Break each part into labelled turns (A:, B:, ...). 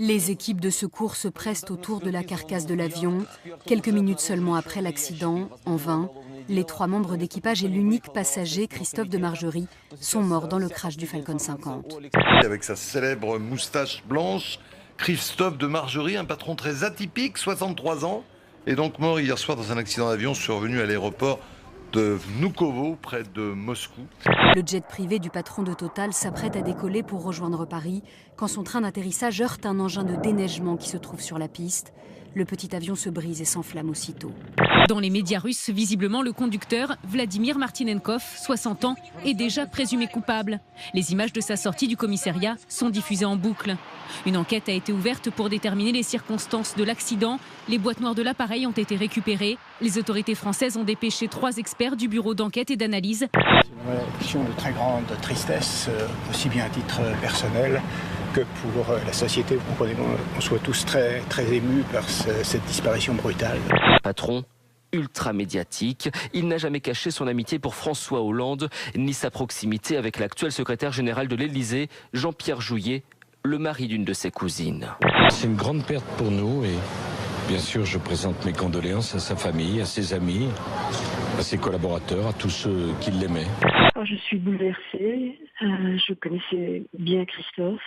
A: Les équipes de secours se pressent autour de la carcasse de l'avion. Quelques minutes seulement après l'accident, en vain, les 3 membres d'équipage et l'unique passager, Christophe de Margerie, sont morts dans le crash du Falcon 50.
B: Avec sa célèbre moustache blanche, Christophe de Margerie, un patron très atypique, 63 ans, est donc mort hier soir dans un accident d'avion survenu à l'aéroport de Vnukovo, près de Moscou.
A: Le jet privé du patron de Total s'apprête à décoller pour rejoindre Paris quand son train d'atterrissage heurte un engin de déneigement qui se trouve sur la piste. Le petit avion se brise et s'enflamme aussitôt.
C: Dans les médias russes, visiblement, le conducteur, Vladimir Martinenkov, 60 ans, est déjà présumé coupable. Les images de sa sortie du commissariat sont diffusées en boucle. Une enquête a été ouverte pour déterminer les circonstances de l'accident. Les boîtes noires de l'appareil ont été récupérées. Les autorités françaises ont dépêché 3 experts du bureau d'enquête et d'analyse.
D: C'est une réaction de très grande tristesse, aussi bien à titre personnel que pour la société. Vous comprenez qu'on soit tous très, très émus par cette disparition brutale.
E: Patron ultra médiatique, il n'a jamais caché son amitié pour François Hollande, ni sa proximité avec l'actuel secrétaire général de l'Élysée, Jean-Pierre Jouyet, le mari d'une de ses cousines.
F: C'est une grande perte pour nous et bien sûr je présente mes condoléances à sa famille, à ses amis, à ses collaborateurs, à tous ceux qui l'aimaient.
G: Je suis bouleversée, je connaissais bien Christophe.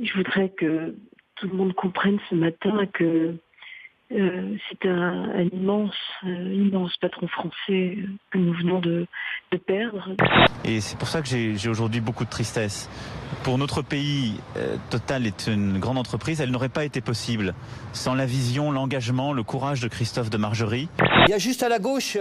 G: Je voudrais que tout le monde comprenne ce matin que c'est un immense patron français que nous venons de perdre.
H: Et c'est pour ça que j'ai aujourd'hui beaucoup de tristesse. Pour notre pays, Total est une grande entreprise. Elle n'aurait pas été possible sans la vision, l'engagement, le courage de Christophe de Margerie.
I: Il y a juste à la gauche,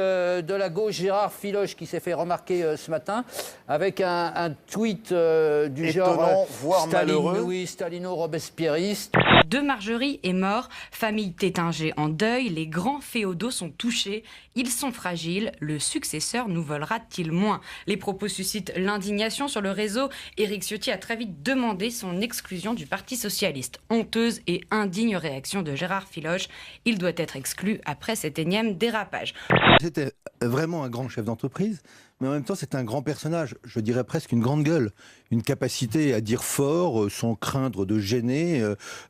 I: Gérard Filoche qui s'est fait remarquer ce matin avec un tweet du
B: étonnant,
I: genre
B: voire malheureux.
I: Oui, stalino-robespierriste.
J: De Margerie est mort, famille Tétinger en deuil, les grands féodaux sont touchés, ils sont fragiles, le successeur nous volera-t-il moins? Les propos suscitent l'indignation sur le réseau. Éric Ciotti a très vite demandé son exclusion du Parti socialiste. Honteuse et indigne réaction de Gérard Filoche, il doit être exclu après cet énième dérapage.
K: C'était vraiment un grand chef d'entreprise, mais en même temps c'est un grand personnage, je dirais presque une grande gueule, une capacité à dire fort sans craindre de gêner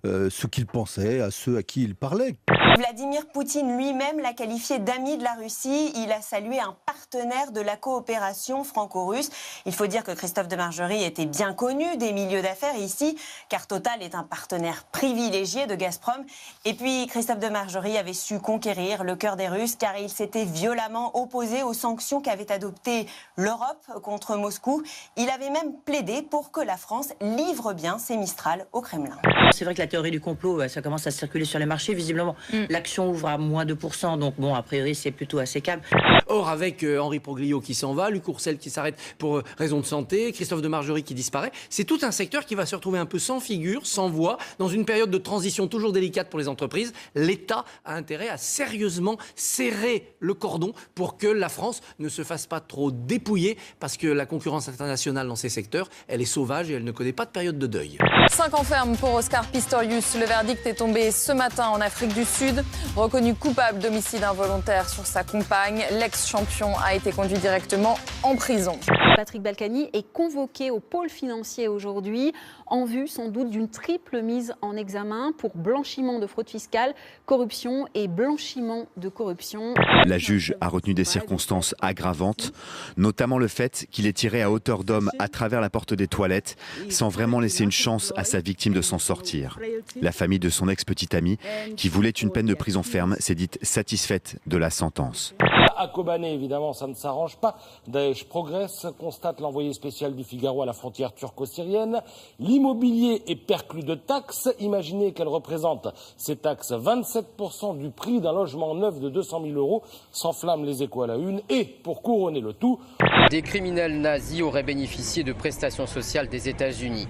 K: ce qu'il pensait à ceux à qui il parlait.
L: Vladimir Poutine lui-même l'a qualifié d'ami de la Russie. Il a salué un partenaire de la coopération franco-russe. Il faut dire que Christophe de Margerie était bien connu des milieux d'affaires ici, car Total est un partenaire privilégié de Gazprom. Et puis Christophe de Margerie avait su conquérir le cœur des Russes, car il s'était violemment opposé aux sanctions qu'avait adoptées l'Europe contre Moscou. Il avait même plaidé pour que la France livre bien ses Mistral au Kremlin.
M: C'est vrai que la théorie du complot, ça commence à circuler sur les marchés. Visiblement, l'action ouvre à moins 2%, donc bon, a priori, c'est plutôt assez calme.
N: Or, avec Henri Proglio qui s'en va, Luc Courcel qui s'arrête pour raison de santé, Christophe de Margerie qui disparaît, c'est tout un secteur qui va se retrouver un peu sans figure, sans voix, dans une période de transition toujours délicate pour les entreprises. L'État a intérêt à sérieusement serrer le cordon pour que la France ne se fasse pas trop dépouiller, parce que la concurrence internationale dans ces secteurs, elle est sauvage et elle ne connaît pas de période de deuil.
O: 5 ans ferme pour Oscar Pistorius. Le verdict est tombé ce matin en Afrique du Sud. Reconnu coupable d'homicide involontaire sur sa compagne, l'ex-champion a été conduit directement en prison.
P: Patrick Balkany est convoqué au pôle financier aujourd'hui, en vue sans doute d'une triple mise en examen pour blanchiment de fraude fiscale, corruption et blanchiment de corruption.
Q: La juge a retenu des circonstances aggravantes, notamment le fait qu'il ait tiré à hauteur d'homme à travers la porte des toilettes, sans vraiment laisser une chance à sa victime de s'en sortir. La famille de son ex-petite amie, qui voulait une peine de prison ferme, s'est dite satisfaite de la sentence.
R: À Kobané, évidemment, ça ne s'arrange pas. Daesh progresse, constate l'envoyé spécial du Figaro à la frontière turco-syrienne. L'immobilier est perclus de taxes. Imaginez qu'elle représente, ces taxes, 27% du prix d'un logement neuf de 200 000 €. S'enflamment les Échos à la une. Et, pour couronner le tout,
S: des criminels nazis auraient bénéficié de prestations sociales des États-Unis.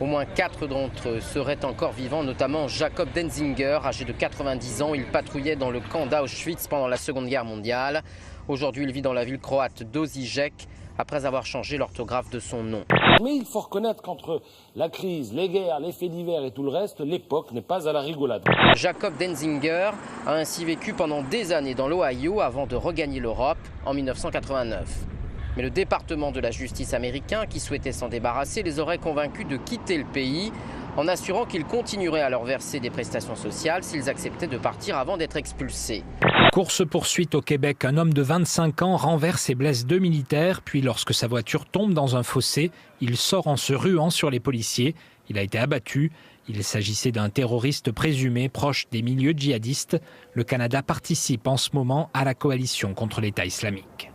S: Au moins 4 d'entre eux seraient encore vivants, notamment Jacob Denzinger, âgé de 90 ans. Il patrouillait dans le camp d'Auschwitz pendant la Seconde Guerre mondiale. Aujourd'hui, il vit dans la ville croate d'Osijek, après avoir changé l'orthographe de son nom.
R: Mais il faut reconnaître qu'entre la crise, les guerres, les faits divers et tout le reste, l'époque n'est pas à la rigolade.
S: Jacob Denzinger a ainsi vécu pendant des années dans l'Ohio avant de regagner l'Europe en 1989. Mais le département de la justice américain, qui souhaitait s'en débarrasser, les aurait convaincus de quitter le pays. en assurant qu'ils continueraient à leur verser des prestations sociales s'ils acceptaient de partir avant d'être expulsés.
T: Course-poursuite au Québec, un homme de 25 ans renverse et blesse 2 militaires, puis lorsque sa voiture tombe dans un fossé, il sort en se ruant sur les policiers. Il a été abattu. Il s'agissait d'un terroriste présumé proche des milieux djihadistes. Le Canada participe en ce moment à la coalition contre l'État islamique.